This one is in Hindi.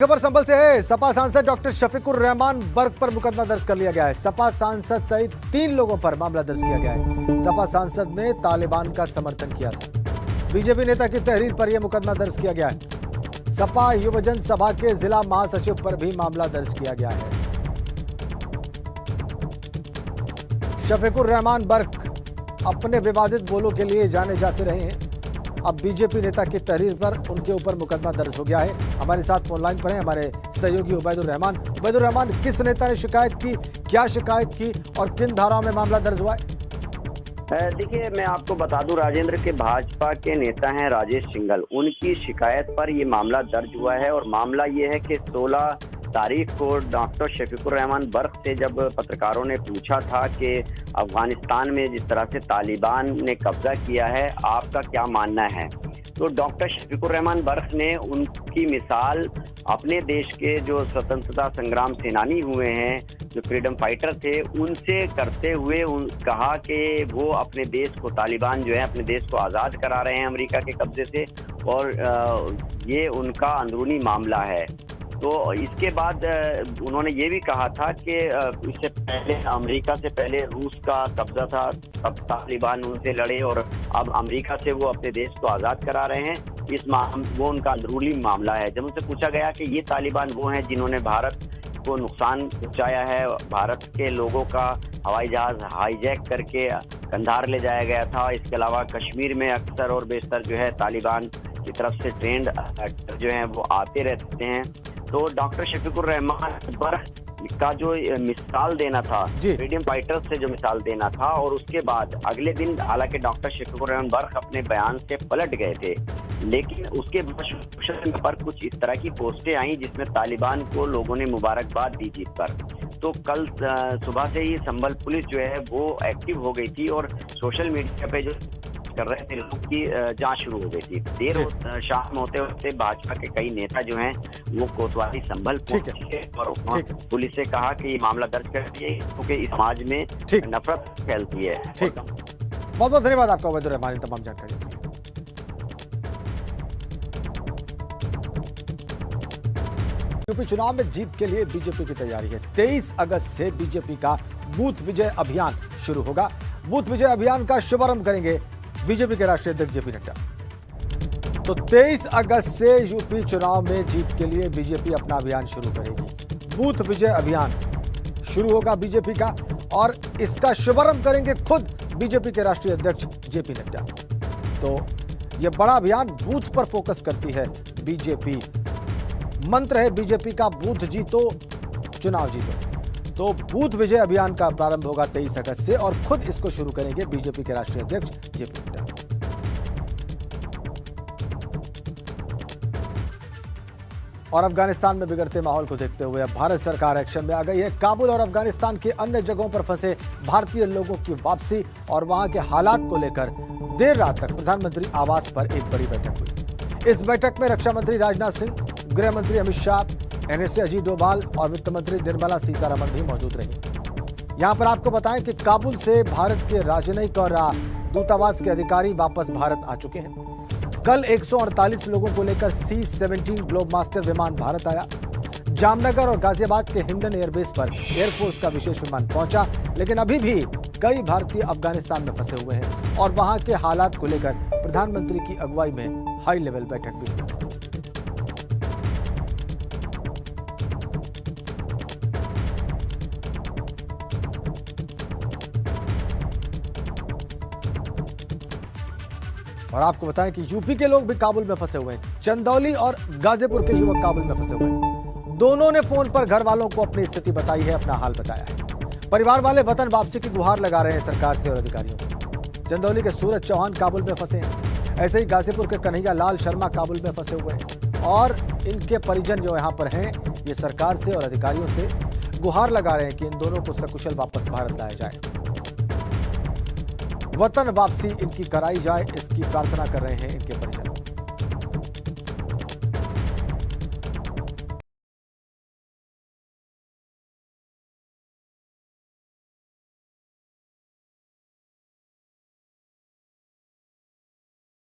खबर संभल से है। सपा सांसद डॉक्टर शफीकुर रहमान बर्क पर मुकदमा दर्ज कर लिया गया है। सपा सांसद सहित 3 लोगों पर मामला दर्ज किया गया है। सपा सांसद ने तालिबान का समर्थन किया था। बीजेपी नेता की तहरीर पर यह मुकदमा दर्ज किया गया है। सपा युवजन सभा के जिला महासचिव पर भी मामला दर्ज किया गया है। शफीकुर रहमान बर्क अपने विवादित बोलों के लिए जाने जाते रहे हैं। अब बीजेपी नेता की तहरीर पर उनके ऊपर मुकदमा दर्ज हो गया है। हमारे साथ फोन लाइन पर हैं हमारे सहयोगी उबैदुर रहमान। उबैदुर रहमान, किस नेता ने शिकायत की, क्या शिकायत की और किन धाराओं में मामला दर्ज हुआ है? देखिए, मैं आपको बता दूं, राजेंद्र के भाजपा के नेता हैं राजेश सिंघल। उनकी शिकायत पर ये मामला दर्ज हुआ है और मामला ये है कि 16 तारीख को डॉक्टर शफीकुर रहमान बर्क से जब पत्रकारों ने पूछा था कि अफगानिस्तान में जिस तरह से तालिबान ने कब्जा किया है, आपका क्या मानना है, तो डॉक्टर शफीकुर रहमान बर्क ने उनकी मिसाल अपने देश के जो स्वतंत्रता संग्राम सेनानी हुए हैं, जो फ्रीडम फाइटर थे, उनसे करते हुए कहा कि वो अपने देश को, तालिबान जो है अपने देश को आज़ाद करा रहे हैं अमेरिका के कब्जे से, और ये उनका अंदरूनी मामला है। तो इसके बाद उन्होंने ये भी कहा था कि इससे पहले अमेरिका से पहले रूस का कब्जा था, तब तालिबान उनसे लड़े और अब अमेरिका से वो अपने देश को आज़ाद करा रहे हैं। वो उनका अंदरूनी मामला है। जब उनसे पूछा गया कि ये तालिबान वो हैं जिन्होंने भारत को नुकसान पहुँचाया है, भारत के लोगों का हवाई जहाज़ हाईजैक करके कंधार ले जाया गया था, इसके अलावा कश्मीर में अक्सर और बेशतर जो है तालिबान की तरफ से ट्रेंड जो हैं वो आते रहते हैं। तो डॉक्टर शफीकुर रहमान बर्क का जो मिसाल देना था, फ्रीडम फाइटर्स से जो मिसाल देना था, और उसके बाद अगले दिन हालांकि डॉक्टर शफीकुर रहमान बर्क अपने बयान से पलट गए थे, लेकिन उसके बाद सोशल मीडिया पर कुछ इस तरह की पोस्टें आई जिसमें तालिबान को लोगों ने मुबारकबाद दी जीत पर। तो कल सुबह से ही संभल पुलिस जो है वो एक्टिव हो गई थी और सोशल मीडिया पे जो कर रहे थे लोग की जांच शुरू हो गई थी। देर शाम होते होते भाजपा के कई नेता जो हैं वो कोतवाली संभल पहुंचे और पुलिस से कहा कि ये मामला दर्ज कर दिए क्योंकि इस समाज में नफरत फैलती है। बहुत बहुत धन्यवाद आपका उबैदुर रहमान, तमाम जानकारी। यूपी चुनाव में जीत के लिए बीजेपी की तैयारी है। 23 अगस्त से बीजेपी का बूथ विजय अभियान शुरू होगा। बूथ विजय अभियान का शुभारंभ करेंगे बीजेपी के राष्ट्रीय अध्यक्ष जेपी नड्डा। तो 23 अगस्त से यूपी चुनाव में जीत के लिए बीजेपी अपना अभियान शुरू करेगी। बूथ विजय अभियान शुरू होगा बीजेपी का और इसका शुभारंभ करेंगे खुद बीजेपी के राष्ट्रीय अध्यक्ष जेपी नड्डा। तो यह बड़ा अभियान बूथ पर फोकस करती है बीजेपी। मंत्र है बीजेपी का, बूथ जीतो चुनाव जीतो। तो बूथ विजय अभियान का प्रारंभ होगा 23 अगस्त से और खुद इसको शुरू करेंगे बीजेपी के राष्ट्रीय अध्यक्ष जेपी नड्डा। और अफगानिस्तान में बिगड़ते माहौल को देखते हुए अब भारत सरकार एक्शन में आ गई है। काबुल और अफगानिस्तान के अन्य जगहों पर फंसे भारतीय लोगों की वापसी और वहां के हालात को लेकर देर रात तक प्रधानमंत्री आवास पर एक बड़ी बैठक हुई। इस बैठक में रक्षा मंत्री राजनाथ सिंह, गृह मंत्री अमित शाह, एनएसए अजीत डोभाल और वित्त मंत्री निर्मला सीतारमण भी मौजूद रही। यहां पर आपको बताएं कि काबुल से भारत के राजनयिक और दूतावास के अधिकारी वापस भारत आ चुके हैं। कल 148 लोगों को लेकर C-17 ग्लोब मास्टर विमान भारत आया। जामनगर और गाजियाबाद के हिंडन एयरबेस पर एयरफोर्स का विशेष विमान पहुंचा, लेकिन अभी भी कई भारतीय अफगानिस्तान में फंसे हुए हैं और वहां के हालात को लेकर प्रधानमंत्री की अगुवाई में हाई लेवल बैठक भी हुई। और आपको बताएं कि यूपी के लोग भी काबुल में फंसे हुए हैं। चंदौली और गाजीपुर के युवक काबुल में फंसे हुए हैं। दोनों ने फोन पर घर वालों को अपनी स्थिति बताई है, अपना हाल बताया है। परिवार वाले वतन वापसी की गुहार लगा रहे हैं सरकार से और अधिकारियों से। चंदौली के सूरज चौहान काबुल में फंसे हैं। ऐसे ही गाजीपुर के कन्हैया लाल शर्मा काबुल में फंसे हुए हैं और इनके परिजन जो यहाँ पर हैं, ये सरकार से और अधिकारियों से गुहार लगा रहे हैं कि इन दोनों को सकुशल वापस भारत लाया जाए, वतन वापसी इनकी कराई जाए, इसकी प्रार्थना कर रहे हैं इनके परिजन।